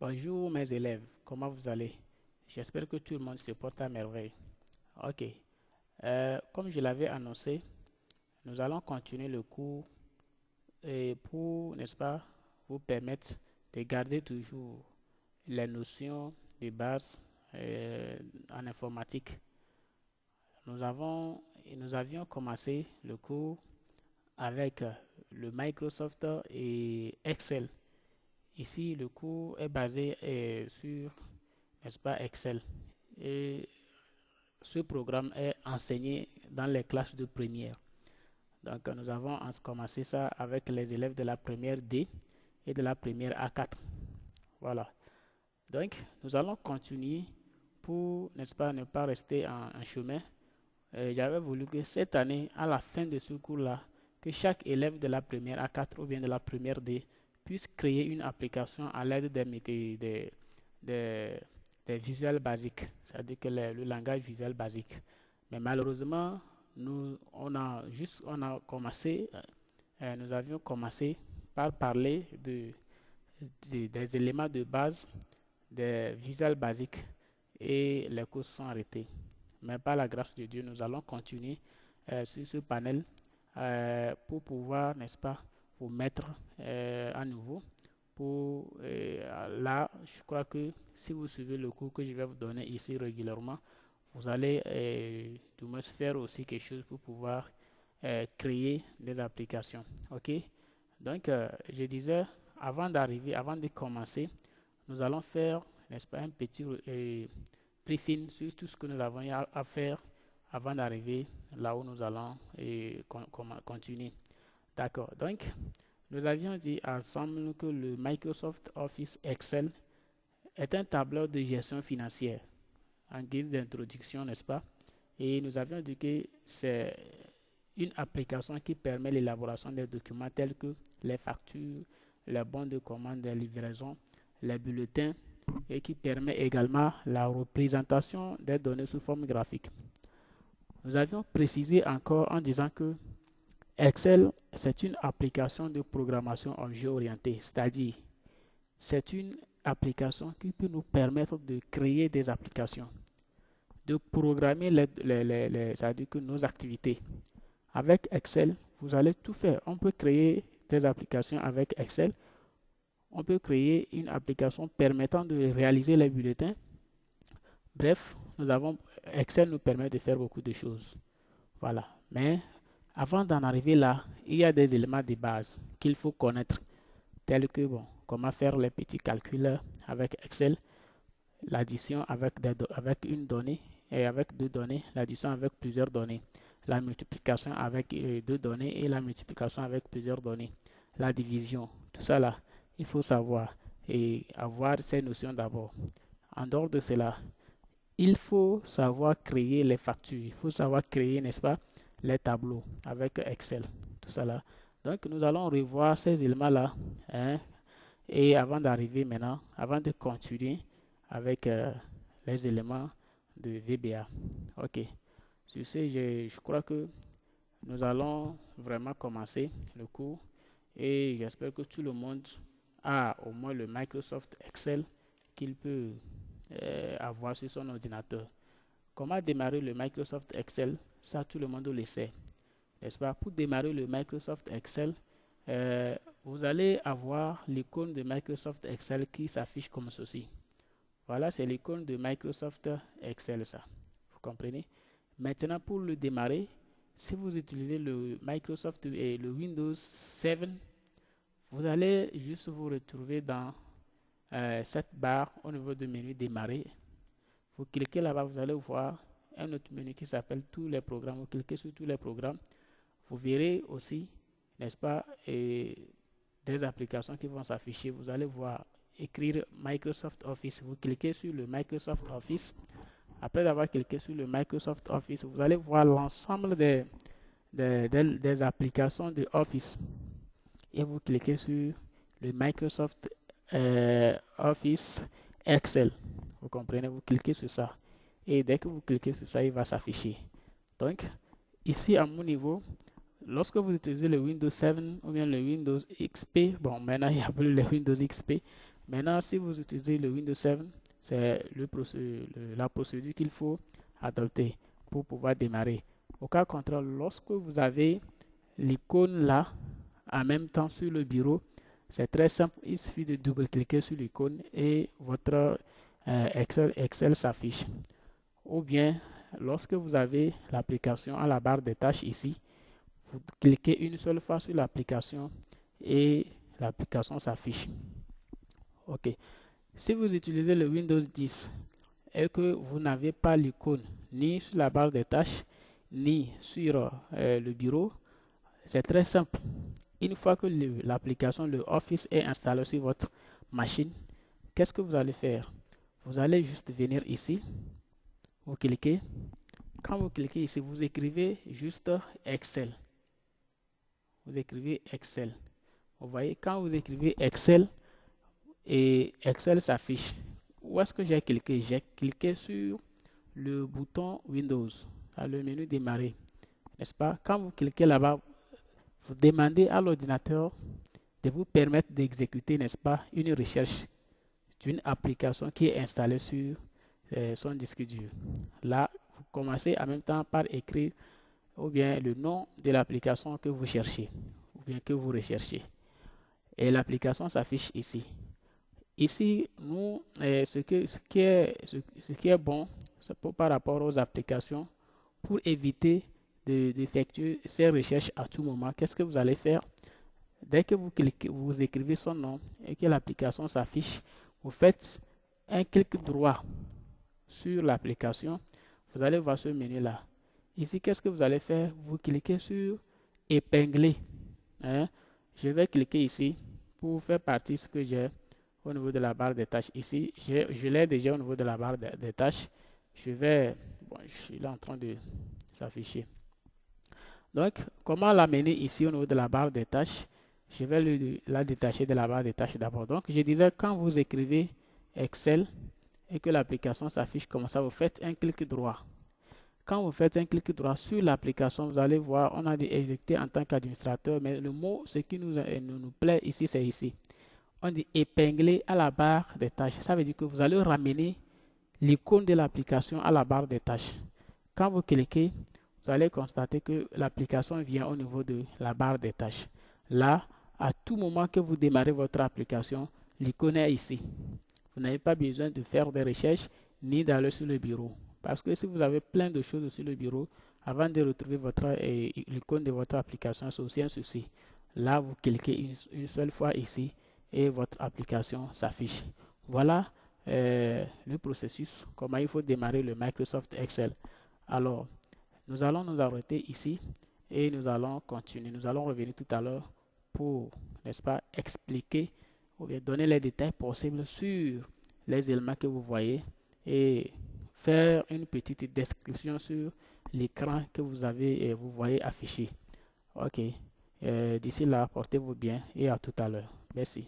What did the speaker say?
Bonjour mes élèves, comment vous allez? J'espère que tout le monde se porte à merveille. Ok, comme je l'avais annoncé, nous allons continuer le cours et pour, n'est-ce pas, vous permettre de garder toujours les notions de base en informatique. Nous avions commencé le cours avec le Microsoft et Excel. Ici, le cours est basé sur, n'est-ce pas, Excel. Et ce programme est enseigné dans les classes de première. Donc, nous avons commencé ça avec les élèves de la première D et de la première A4. Voilà. Donc, nous allons continuer pour, n'est-ce pas, ne pas rester en chemin. J'avais voulu que cette année, à la fin de ce cours-là, que chaque élève de la première A4 ou bien de la première D puisse créer une application à l'aide des, des visuels basiques, c'est-à-dire que le langage visuel basique. Mais malheureusement, on a commencé, nous avions commencé par parler des éléments de base des visuels basiques et les cours sont arrêtés. Mais par la grâce de Dieu, nous allons continuer sur ce panel pour pouvoir, n'est-ce pas, vous mettre à nouveau. Là, je crois que si vous suivez le cours que je vais vous donner ici régulièrement, vous allez du moins faire aussi quelque chose pour pouvoir créer des applications. OK? Donc, je disais, avant de commencer, nous allons faire, n'est-ce pas, un petit briefing sur tout ce que nous avons à faire avant d'arriver là où nous allons continuer. D'accord. Donc, nous avions dit ensemble que le Microsoft Office Excel est un tableur de gestion financière en guise d'introduction, n'est-ce pas? Et nous avions dit que c'est une application qui permet l'élaboration des documents tels que les factures, les bons de commande, les livraisons, les bulletins et qui permet également la représentation des données sous forme graphique. Nous avions précisé encore en disant que Excel, c'est une application de programmation objet orientée, c'est-à-dire c'est une application qui peut nous permettre de créer des applications, de programmer c'est-à-dire que nos activités. Avec Excel, vous allez tout faire. On peut créer des applications avec Excel. On peut créer une application permettant de réaliser les bulletins. Bref, Excel nous permet de faire beaucoup de choses. Voilà. Mais avant d'en arriver là, il y a des éléments de base qu'il faut connaître, tels que comment faire les petits calculs avec Excel, l'addition avec une donnée et avec deux données, l'addition avec plusieurs données, la multiplication avec deux données et la multiplication avec plusieurs données, la division, tout ça là, il faut savoir et avoir ces notions d'abord. En dehors de cela, il faut savoir créer les factures, il faut savoir créer, n'est-ce pas, les tableaux avec Excel, tout ça là. Donc, nous allons revoir ces éléments-là, hein, et avant d'arriver maintenant, avant de continuer avec les éléments de VBA. Ok. Sur ce, je crois que nous allons vraiment commencer le cours et j'espère que tout le monde a au moins le Microsoft Excel qu'il peut avoir sur son ordinateur. Comment démarrer le Microsoft Excel? Ça, tout le monde le sait, n'est-ce pas? Pour démarrer le Microsoft Excel, vous allez avoir l'icône de Microsoft Excel qui s'affiche comme ceci. Voilà, c'est l'icône de Microsoft Excel, ça. Vous comprenez? Maintenant, pour le démarrer, si vous utilisez le Microsoft et le Windows 7, vous allez juste vous retrouver dans cette barre au niveau du menu démarrer. Vous cliquez là-bas, vous allez voir un autre menu qui s'appelle tous les programmes. Vous cliquez sur tous les programmes. Vous verrez aussi, n'est-ce pas, des applications qui vont s'afficher. Vous allez voir écrire Microsoft Office. Vous cliquez sur le Microsoft Office. Après avoir cliqué sur le Microsoft Office, vous allez voir l'ensemble des applications de Office. Et vous cliquez sur le Microsoft Office Excel. Vous comprenez? Vous cliquez sur ça. Et dès que vous cliquez sur ça, il va s'afficher. Donc, ici à mon niveau, lorsque vous utilisez le Windows 7 ou bien le Windows XP, bon, maintenant il n'y a plus le Windows XP, Maintenant, si vous utilisez le Windows 7, c'est la procédure qu'il faut adopter pour pouvoir démarrer. Au cas contraire, lorsque vous avez l'icône là, en même temps sur le bureau, c'est très simple. Il suffit de double-cliquer sur l'icône et votre Excel s'affiche. Ou bien, lorsque vous avez l'application à la barre des tâches ici, vous cliquez une seule fois sur l'application et l'application s'affiche. OK. Si vous utilisez le Windows 10 et que vous n'avez pas l'icône ni sur la barre des tâches, ni sur le bureau, c'est très simple. Une fois que l'application, le Office est installé sur votre machine, qu'est-ce que vous allez faire? Vous allez juste venir ici, vous cliquez. Quand vous cliquez ici, vous écrivez juste Excel. Vous écrivez Excel. Vous voyez, quand vous écrivez Excel, et Excel s'affiche. Où est-ce que j'ai cliqué? J'ai cliqué sur le bouton Windows, dans le menu démarrer, n'est-ce pas? Quand vous cliquez là-bas, vous demandez à l'ordinateur de vous permettre d'exécuter, n'est-ce pas, une recherche d'une application qui est installée sur son disque dur. Là, vous commencez en même temps par écrire ou bien le nom de l'application que vous cherchez ou bien que vous recherchez. Et l'application s'affiche ici. Ici, nous, ce qui est bon par rapport aux applications, pour éviter d'effectuer ces recherches à tout moment, qu'est-ce que vous allez faire? Dès que vous cliquez, vous écrivez son nom et que l'application s'affiche, vous faites un clic droit sur l'application. Vous allez voir ce menu-là. Ici, qu'est-ce que vous allez faire? Vous cliquez sur épingler. Hein? Je vais cliquer ici pour faire partie de ce que j'ai au niveau de la barre des tâches. Ici, je l'ai déjà au niveau de la barre des tâches. Je suis là en train de s'afficher. Donc, comment l'amener ici au niveau de la barre des tâches? Je vais la détacher de la barre des tâches d'abord. Donc, je disais, quand vous écrivez Excel et que l'application s'affiche comme ça, vous faites un clic droit. Quand vous faites un clic droit sur l'application, vous allez voir, on a dit exécuter en tant qu'administrateur, mais le mot, ce qui nous plaît ici, c'est ici. On dit épingler à la barre des tâches. Ça veut dire que vous allez ramener l'icône de l'application à la barre des tâches. Quand vous cliquez, vous allez constater que l'application vient au niveau de la barre des tâches. Là, à tout moment que vous démarrez votre application, l'icône est ici. Vous n'avez pas besoin de faire des recherches ni d'aller sur le bureau. Parce que si vous avez plein de choses sur le bureau, avant de retrouver l'icône de votre application, c'est aussi un souci. Là, vous cliquez une seule fois ici et votre application s'affiche. Voilà le processus, comment il faut démarrer le Microsoft Excel. Alors, nous allons nous arrêter ici et nous allons continuer. Nous allons revenir tout à l'heure pour, n'est-ce pas, expliquer ou bien donner les détails possibles sur les éléments que vous voyez et faire une petite description sur l'écran que vous avez et vous voyez affiché. Ok. D'ici là, portez-vous bien et à tout à l'heure. Merci.